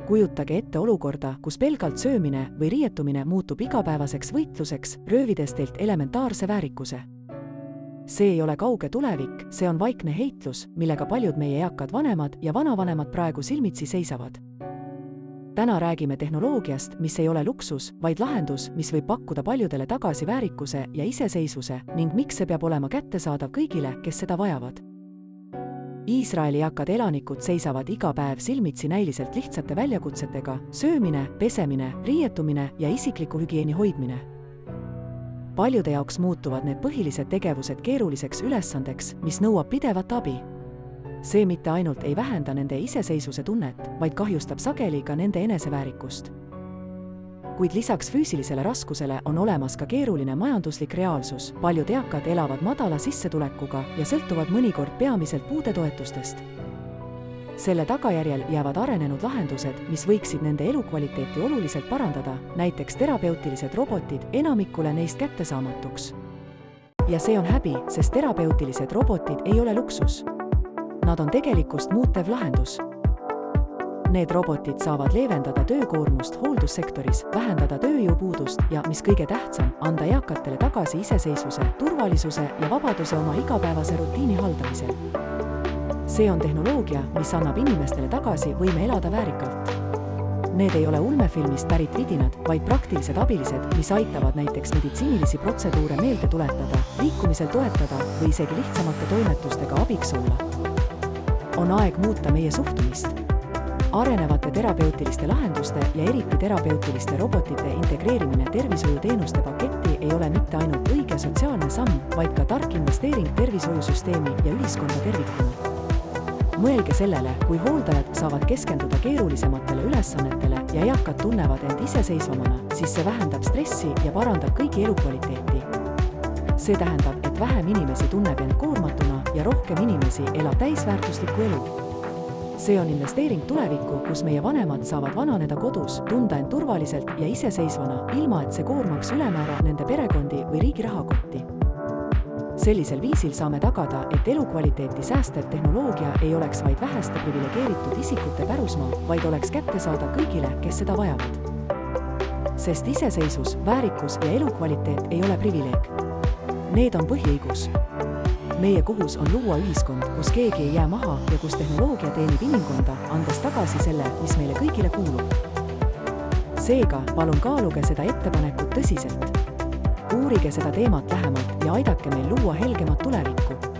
Kujutage ette olukorda, kus pelgalt söömine või riietumine muutub igapäevaseks võitluseks, röövides teilt elementaarse väärikuse. See ei ole kauge tulevik, see on vaikne heitlus, millega paljud meie eakad vanemad ja vanavanemad praegu silmitsi seisavad. Täna räägime tehnoloogiast, mis ei ole luksus, vaid lahendus, mis võib pakkuda paljudele tagasi väärikuse ja iseseisvuse ning miks see peab olema kättesaadav kõigile, kes seda vajavad. Iisraeli eakad elanikud seisavad iga päev silmitsi näiliselt lihtsate väljakutsetega: söömine, pesemine, riietumine ja isikliku hügieeni hoidmine. Paljude jaoks muutuvad need põhilised tegevused keeruliseks ülesandeks, mis nõuab pidevat abi. See mitte ainult ei vähenda nende iseseisvuse tunnet, vaid kahjustab sageli ka nende eneseväärikust. Kuid lisaks füüsilisele raskusele on olemas ka keeruline majanduslik reaalsus. Paljud eakad elavad madala sissetulekuga ja sõltuvad mõnikord peamiselt puudetoetustest. Selle tagajärjel jäävad arenenud lahendused, mis võiksid nende elukvaliteeti oluliselt parandada, näiteks terapeutilised robotid, enamikule neist kättesaamatuks. Ja see on häbi, sest terapeutilised robotid ei ole luksus. Nad on tegelikkust muutev lahendus. Need robotid saavad leevendada töökoormust hooldussektoris, vähendada tööjõupuudust ja, mis kõige tähtsam, anda eakatele tagasi iseseisvuse, turvalisuse ja vabaduse oma igapäevase rutiini haldamisel. See on tehnoloogia, mis annab inimestele tagasi võime elada väärikalt. Need ei ole ulmefilmist pärit vidinad, vaid praktilised abilised, mis aitavad näiteks meditsiinilisi protseduure meelde tuletada, liikumisel toetada või isegi lihtsamate toimetustega abiks olla. On aeg muuta meie suhtumist. Arenevate terapeutiliste lahenduste ja eriti terapeutiliste robotite integreerimine tervishoiuteenuste paketti ei ole mitte ainult õige sotsiaalne samm, vaid ka tark investeering tervishoiusüsteemi ja ühiskonda tervikuna. Mõelge sellele, kui hooldajad saavad keskenduda keerulisematele ülesannetele ja eakad tunnevad end iseseisvamana, siis see vähendab stressi ja parandab kõigi elukvaliteeti. See tähendab, et vähem inimesi tunneb end koormatuna ja rohkem inimesi elab täisväärtuslikku elu. See on investeering tulevikku, kus meie vanemad saavad vananeda kodus, tunda end turvaliselt ja iseseisvana, ilma et see koormaks ülemäära nende perekondi või riigi rahakotti. Sellisel viisil saame tagada, et elukvaliteeti säästev tehnoloogia ei oleks vaid väheste privilegeeritud isikute pärusmaa, vaid oleks kättesaadav kõigile, kes seda vajavad. Sest iseseisvus, väärikus ja elukvaliteet ei ole privileeg. Need on põhiõigus. Meie kohus on luua ühiskond, kus keegi ei jää maha ja kus tehnoloogia teenib inimkonda, andes tagasi selle, mis meile kõigile kuulub. Seega, palun kaaluge seda ettepanekut tõsiselt. Uurige seda teemat lähemalt ja aidake meil luua helgemat tulevikku.